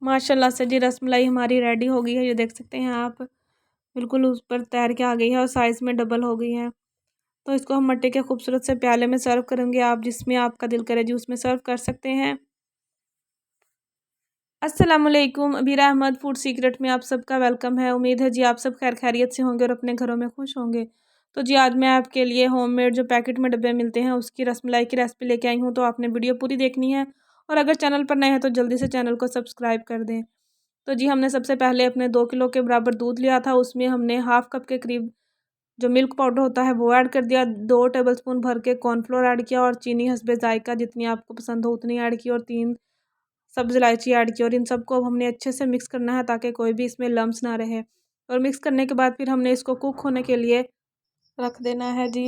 माशाल्लाह से जी रसमलाई हमारी रेडी हो गई है। ये देख सकते हैं आप, बिल्कुल उस पर तैर के आ गई है और साइज़ में डबल हो गई है। तो इसको हम मट्टी के खूबसूरत से प्याले में सर्व करेंगे। आप जिसमें आपका दिल करे जी उसमें सर्व कर सकते हैं। अस्सलामुअलैकुम, अबीरा अहमद फूड सीक्रेट में आप सबका वेलकम है। उम्मीद है जी आप सब खैर खैरियत से होंगे और अपने घरों में खुश होंगे। तो जी आज मैं आपके लिए होममेड जो पैकेट में डब्बे मिलते हैं उसकी रसमलाई की रेसिपी लेके आई हूँ। तो आपने वीडियो पूरी देखनी है और अगर चैनल पर नए हैं तो जल्दी से चैनल को सब्सक्राइब कर दें। तो जी हमने सबसे पहले अपने 2 किलो के बराबर दूध लिया था। उसमें हमने हाफ़ कप के करीब जो मिल्क पाउडर होता है वो ऐड कर दिया। 2 टेबलस्पून भर के कॉर्नफ्लोर ऐड किया और चीनी हस्बे जायका जितनी आपको पसंद हो उतनी ऐड की और 3 सब्ज़ इलायची ऐड की। और इन सबको अब हमने अच्छे से मिक्स करना है ताकि कोई भी इसमें लम्स ना रहे। और मिक्स करने के बाद फिर हमने इसको कुक होने के लिए रख देना है जी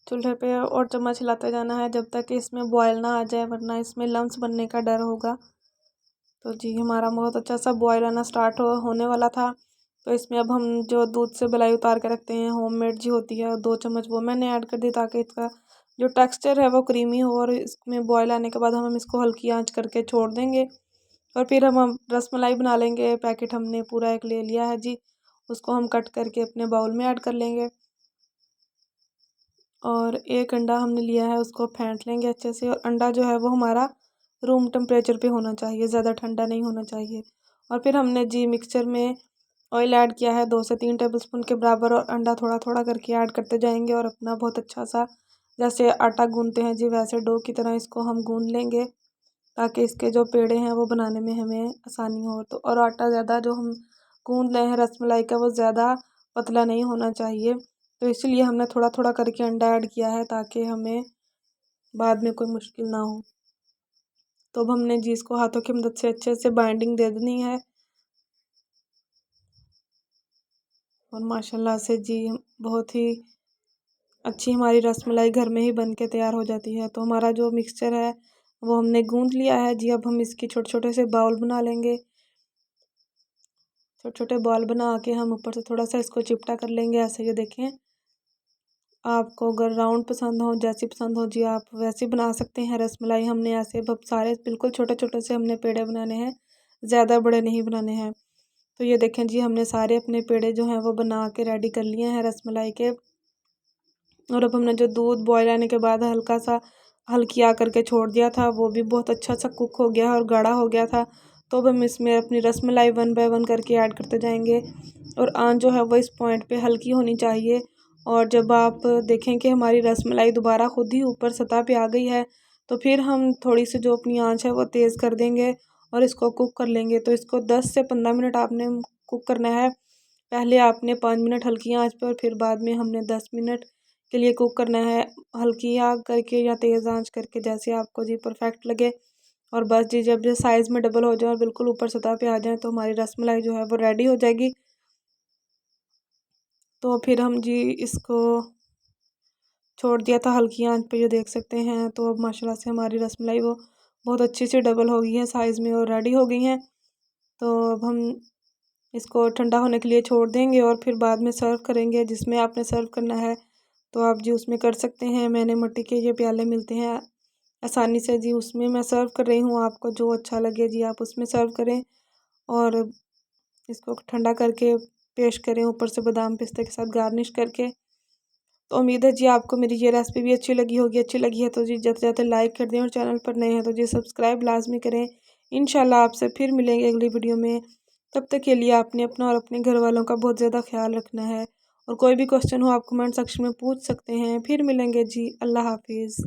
चूल्हे पे और चम्मच हिलाते जाना है जब तक कि इसमें बॉयल ना आ जाए, वरना इसमें लम्स बनने का डर होगा। तो जी हमारा बहुत अच्छा सा बॉयल आना स्टार्ट होने वाला था। तो इसमें अब हम जो दूध से मलाई उतार के रखते हैं होममेड जी होती है 2 चम्मच वो मैंने ऐड कर दी ताकि इसका जो टेक्सचर है वो क्रीमी हो। और इसमें बॉयल आने के बाद हम इसको हल्की आंच करके छोड़ देंगे और फिर हम रसमलाई बना लेंगे। पैकेट हमने पूरा एक ले लिया है जी, उसको हम कट करके अपने बाउल में ऐड कर लेंगे। और एक अंडा हमने लिया है, उसको फेंट लेंगे अच्छे से। और अंडा जो है वो हमारा रूम टेम्परेचर पे होना चाहिए, ज़्यादा ठंडा नहीं होना चाहिए। और फिर हमने जी मिक्सचर में ऑयल ऐड किया है 2 से 3 टेबलस्पून के बराबर और अंडा थोड़ा थोड़ा करके ऐड करते जाएंगे। और अपना बहुत अच्छा सा जैसे आटा गूंदते हैं जी वैसे डो की तरह इसको हम गूंद लेंगे ताकि इसके जो पेड़े हैं वो बनाने में हमें आसानी हो। तो और आटा ज़्यादा जो हम गूंद रहे हैं रसमलाई का वो ज़्यादा पतला नहीं होना चाहिए। तो इसलिए हमने थोड़ा थोड़ा करके अंडा ऐड किया है ताकि हमें बाद में कोई मुश्किल ना हो। तो अब हमने जी इसको हाथों की मदद से अच्छे से बाइंडिंग दे देनी है। और माशाल्लाह से जी बहुत ही अच्छी हमारी रसमलाई घर में ही बन के तैयार हो जाती है। तो हमारा जो मिक्सचर है वो हमने गूंद लिया है जी। अब हम इसके छोटे छोटे से बाउल बना लेंगे। छोटे छोटे बॉल बना के हम ऊपर से थोड़ा सा इसको चिपटा कर लेंगे ऐसे। ये देखें, आपको अगर राउंड पसंद हो जैसी पसंद हो जी आप वैसे बना सकते हैं रसमलाई। हमने ऐसे अब सारे बिल्कुल छोटे छोटे से हमने पेड़े बनाने हैं, ज़्यादा बड़े नहीं बनाने हैं। तो ये देखें जी हमने सारे अपने पेड़े जो हैं वो बना के रेडी कर लिए हैं रसमलाई के। और अब हमने जो दूध बॉयल आने के बाद हल्का सा हल्की आ करके छोड़ दिया था वो भी बहुत अच्छा सा कुक हो गया और गाढ़ा हो गया था। तो अब हम इसमें अपनी रसमलाई 1 बाय 1 करके ऐड करते जाएंगे। और आंच जो है वो इस पॉइंट पे हल्की होनी चाहिए। और जब आप देखें कि हमारी रसमलाई दोबारा खुद ही ऊपर सतह पे आ गई है तो फिर हम थोड़ी सी जो अपनी आंच है वो तेज़ कर देंगे और इसको कुक कर लेंगे। तो इसको 10 से 15 मिनट आपने कुक करना है। पहले आपने 5 मिनट हल्की आंच पे और फिर बाद में हमने 10 मिनट के लिए कुक करना है हल्की आग करके या तेज़ आंच करके, जैसे आपको जी परफेक्ट लगे। और बस जी जब ये साइज़ में डबल हो जाए और बिल्कुल ऊपर सतह पे आ जाए तो हमारी रसमलाई जो है वो रेडी हो जाएगी। तो फिर हम जी इसको छोड़ दिया था हल्की आंच पे, ये देख सकते हैं। तो अब माशाल्लाह से हमारी रसमलाई वो बहुत अच्छी सी डबल हो गई है साइज़ में और रेडी हो गई हैं। तो अब हम इसको ठंडा होने के लिए छोड़ देंगे और फिर बाद में सर्व करेंगे। जिसमें आपने सर्व करना है तो आप जी उसमें कर सकते हैं। मैंने मिट्टी के ये प्याले मिलते हैं आसानी से जी, उसमें मैं सर्व कर रही हूँ। आपको जो अच्छा लगे जी आप उसमें सर्व करें और इसको ठंडा करके पेश करें ऊपर से बादाम पिस्ते के साथ गार्निश करके। तो उम्मीद है जी आपको मेरी ये रेसिपी भी अच्छी लगी होगी। अच्छी लगी है तो जी जल्द से जल्द लाइक कर दें और चैनल पर नए हैं तो जी सब्सक्राइब लाजमी करें। इंशाल्लाह आपसे फिर मिलेंगे अगली वीडियो में। तब तक के लिए आपने अपना और अपने घर वालों का बहुत ज़्यादा ख्याल रखना है। और कोई भी क्वेश्चन हो आप कमेंट सेक्शन में पूछ सकते हैं। फिर मिलेंगे जी, अल्लाह हाफिज़।